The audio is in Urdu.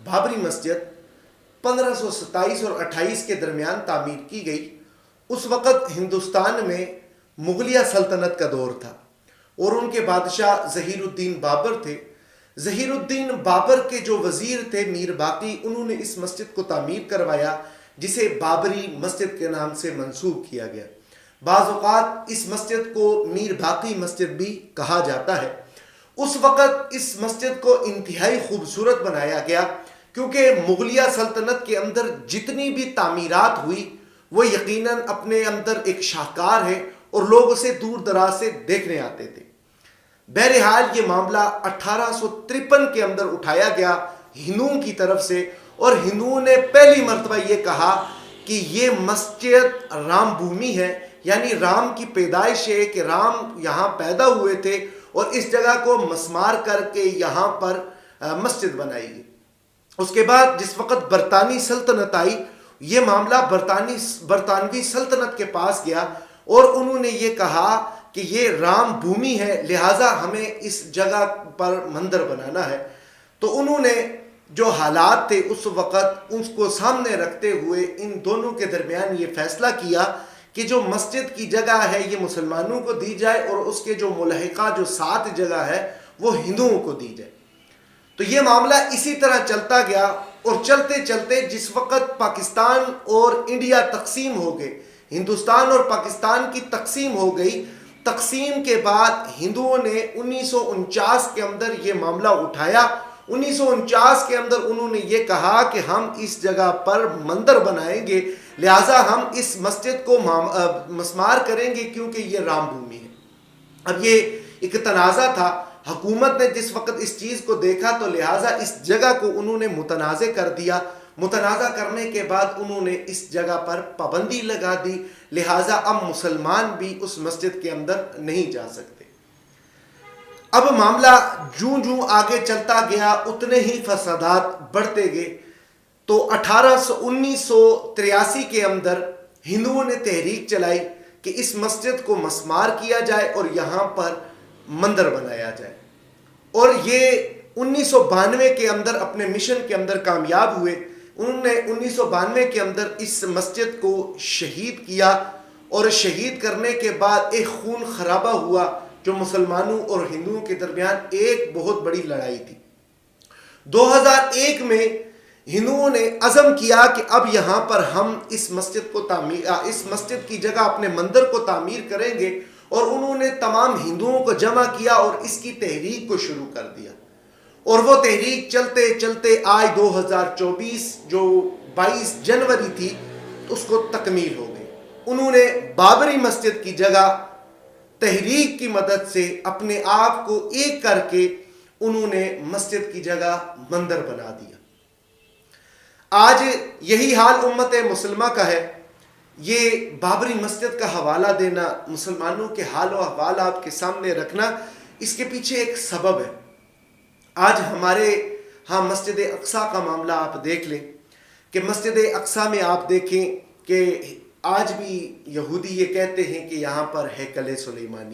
بابری مسجد 1527 اور 28 کے درمیان تعمیر کی گئی. اس وقت ہندوستان میں مغلیہ سلطنت کا دور تھا اور ان کے بادشاہ ظہیر الدین بابر تھے. ظہیر الدین بابر کے جو وزیر تھے میر باقی، انہوں نے اس مسجد کو تعمیر کروایا جسے بابری مسجد کے نام سے منسوب کیا گیا. بعض اوقات اس مسجد کو میر باقی مسجد بھی کہا جاتا ہے. اس وقت اس مسجد کو انتہائی خوبصورت بنایا گیا کیونکہ مغلیہ سلطنت کے اندر جتنی بھی تعمیرات ہوئی وہ یقیناً اپنے اندر ایک شاہکار ہے اور لوگ اسے دور دراز سے دیکھنے آتے تھے. بہرحال یہ معاملہ 1853 کے اندر اٹھایا گیا ہندوؤں کی طرف سے، اور ہندوؤں نے پہلی مرتبہ یہ کہا کہ یہ مسجد رام بھومی ہے، یعنی رام کی پیدائش ہے، کہ رام یہاں پیدا ہوئے تھے اور اس جگہ کو مسمار کر کے یہاں پر مسجد بنائی گئی. اس کے بعد جس وقت برطانوی سلطنت آئی، یہ معاملہ برطانوی سلطنت کے پاس گیا اور انہوں نے یہ کہا کہ یہ رام بھومی ہے، لہٰذا ہمیں اس جگہ پر مندر بنانا ہے. تو انہوں نے جو حالات تھے اس وقت اس کو سامنے رکھتے ہوئے ان دونوں کے درمیان یہ فیصلہ کیا کہ جو مسجد کی جگہ ہے یہ مسلمانوں کو دی جائے اور اس کے جو ملحقہ جو 7 جگہ ہے وہ ہندوؤں کو دی جائے. تو یہ معاملہ اسی طرح چلتا گیا اور چلتے چلتے جس وقت پاکستان اور انڈیا تقسیم ہو گئے، ہندوستان اور پاکستان کی تقسیم ہو گئی، تقسیم کے بعد ہندوؤں نے 1949 کے اندر یہ معاملہ اٹھایا. 1949 کے اندر انہوں نے یہ کہا کہ ہم اس جگہ پر مندر بنائیں گے، لہٰذا ہم اس مسجد کو مسمار کریں گے کیونکہ یہ رام بھومی ہے. اب یہ ایک تنازع تھا. حکومت نے جس وقت اس چیز کو دیکھا تو لہٰذا اس جگہ کو انہوں نے متنازع کر دیا. متنازع کرنے کے بعد انہوں نے اس جگہ پر پابندی لگا دی، لہٰذا اب مسلمان بھی اس مسجد کے اندر نہیں جا سکتے. اب معاملہ جوں آگے چلتا گیا اتنے ہی فسادات بڑھتے گئے. تو 1983 کے اندر ہندوؤں نے تحریک چلائی کہ اس مسجد کو مسمار کیا جائے اور یہاں پر مندر بنایا جائے، اور یہ 1992 کے اندر اپنے مشن کے اندر کامیاب ہوئے. انہوں نے 1992 کے اندر اس مسجد کو شہید کیا، اور شہید کرنے کے بعد ایک خون خرابہ ہوا جو مسلمانوں اور ہندوؤں کے درمیان ایک بہت بڑی لڑائی تھی. 2001 میں ہندوؤں نے عزم کیا کہ اب یہاں پر ہم اس مسجد کی جگہ اپنے مندر کو تعمیر کریں گے، اور انہوں نے تمام ہندوؤں کو جمع کیا اور اس کی تحریک کو شروع کر دیا. اور وہ تحریک چلتے چلتے آج 2024 جو 22 جنوری تھی اس کو تکمیل ہو گئی. انہوں نے بابری مسجد کی جگہ تحریک کی مدد سے اپنے آپ کو ایک کر کے انہوں نے مسجد کی جگہ مندر بنا دیا. آج یہی حال امت مسلمہ کا ہے. یہ بابری مسجد کا حوالہ دینا، مسلمانوں کے حال و احوال آپ کے سامنے رکھنا، اس کے پیچھے ایک سبب ہے. آج ہمارے ہاں مسجد اقصیٰ کا معاملہ آپ دیکھ لیں کہ مسجد اقصیٰ میں آپ دیکھیں کہ آج بھی یہودی یہ کہتے ہیں کہ یہاں پر ہیکل سلیمانی